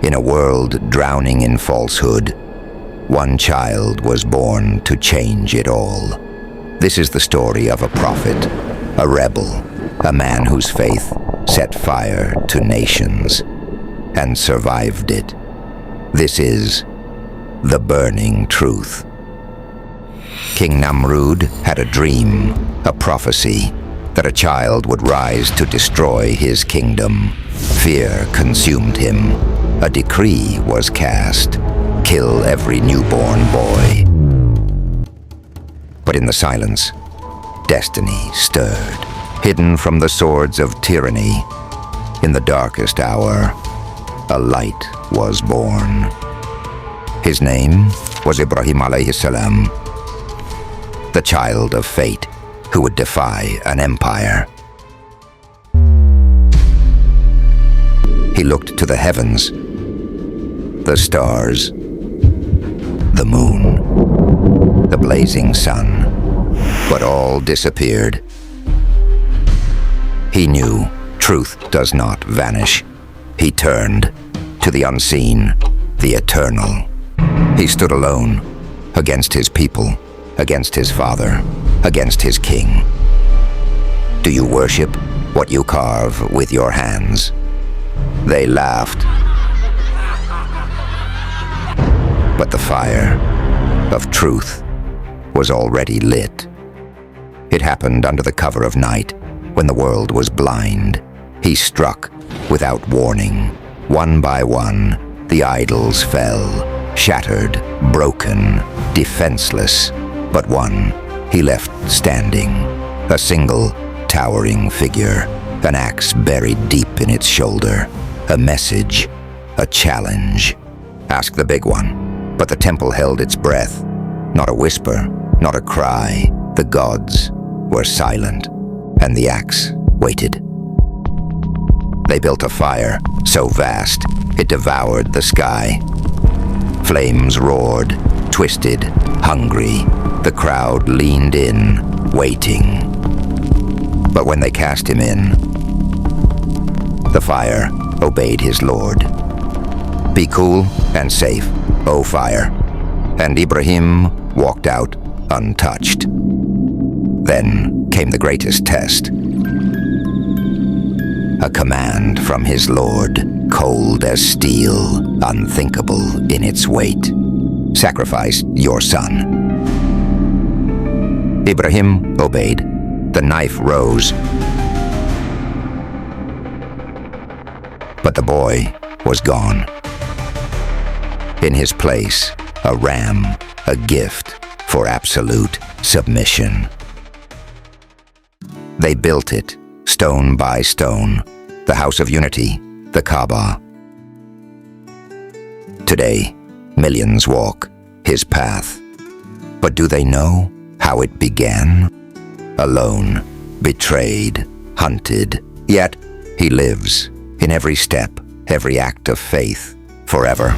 In a world drowning in falsehood, one child was born to change it all. This is the story of a prophet, a rebel, a man whose faith set fire to nations and survived it. This is the burning truth. King Namrud had a dream, a prophecy, that a child would rise to destroy his kingdom. Fear consumed him. A decree was cast: kill every newborn boy. But in the silence, destiny stirred. Hidden from the swords of tyranny, in the darkest hour, a light was born. His name was Ibrahim alayhi salam, the child of fate who would defy an empire. He looked to the heavens, the stars, the moon, the blazing sun, but all disappeared. He knew truth does not vanish. He turned to the unseen, the eternal. He stood alone, against his people, against his father, against his king. Do you worship what you carve with your hands? They laughed. But the fire of truth was already lit. It happened under the cover of night, when the world was blind. He struck without warning. One by one, the idols fell, shattered, broken, defenseless. But one he left standing, a single towering figure, an axe buried deep in its shoulder, a message, a challenge. Ask the big one. But the temple held its breath. Not a whisper, not a cry. The gods were silent, and the axe waited. They built a fire so vast it devoured the sky. Flames roared, twisted, hungry. The crowd leaned in, waiting. But when they cast him in, the fire obeyed his lord. Be cool and safe, O fire. And Ibrahim walked out untouched. Then came the greatest test. A command from his lord, cold as steel, unthinkable in its weight. Sacrifice your son. Ibrahim obeyed. The knife rose. But the boy was gone. In his place, a ram, a gift for absolute submission. They built it, stone by stone, the house of unity, the Kaaba. Today, millions walk his path. But do they know how it began? Alone, betrayed, hunted, yet he lives in every step, every act of faith, forever.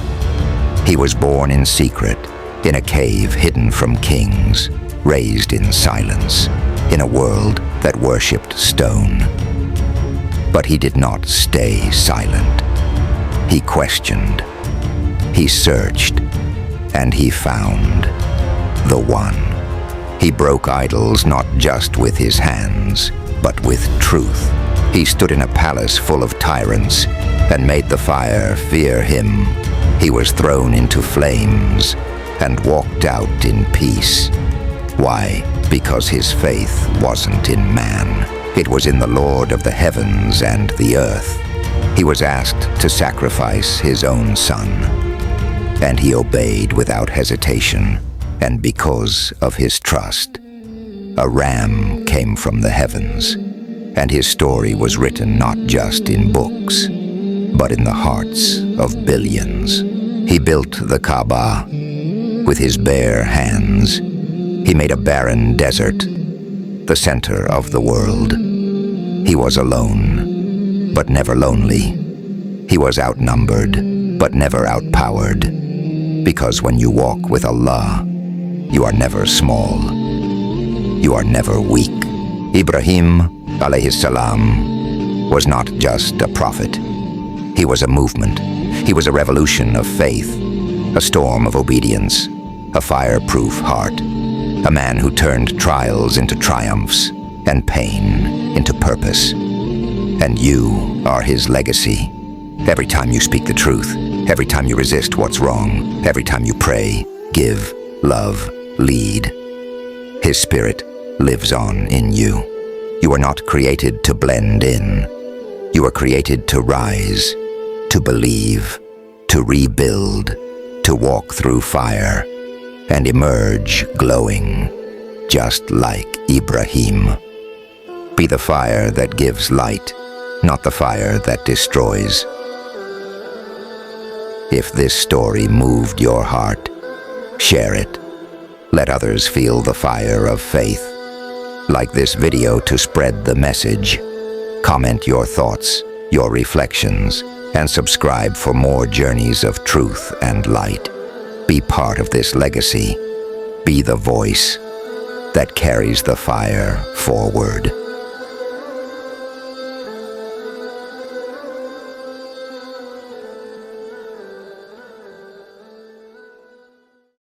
He was born in secret, in a cave hidden from kings, raised in silence, in a world that worshipped stone. But he did not stay silent. He questioned, he searched, and he found the one. He broke idols not just with his hands, but with truth. He stood in a palace full of tyrants and made the fire fear him. He was thrown into flames and walked out in peace. Why? Because his faith wasn't in man. It was in the Lord of the heavens and the earth. He was asked to sacrifice his own son, and he obeyed without hesitation. And because of his trust, a ram came from the heavens, and his story was written not just in books, but in the hearts of billions. He built the Kaaba with his bare hands. He made a barren desert the center of the world. He was alone, but never lonely. He was outnumbered, but never outpowered. Because when you walk with Allah, you are never small. You are never weak. Ibrahim alayhi salam was not just a prophet. He was a movement. He was a revolution of faith, a storm of obedience, a fireproof heart, a man who turned trials into triumphs and pain into purpose. And you are his legacy. Every time you speak the truth, every time you resist what's wrong, every time you pray, give, love, lead, his spirit lives on in you. You are not created to blend in. You are created to rise, to believe, to rebuild, to walk through fire and emerge glowing, just like Ibrahim. Be the fire that gives light, not the fire that destroys. If this story moved your heart, share it. Let others feel the fire of faith. Like this video to spread the message. Comment your thoughts, your reflections, and subscribe for more journeys of truth and light. Be part of this legacy. Be the voice that carries the fire forward.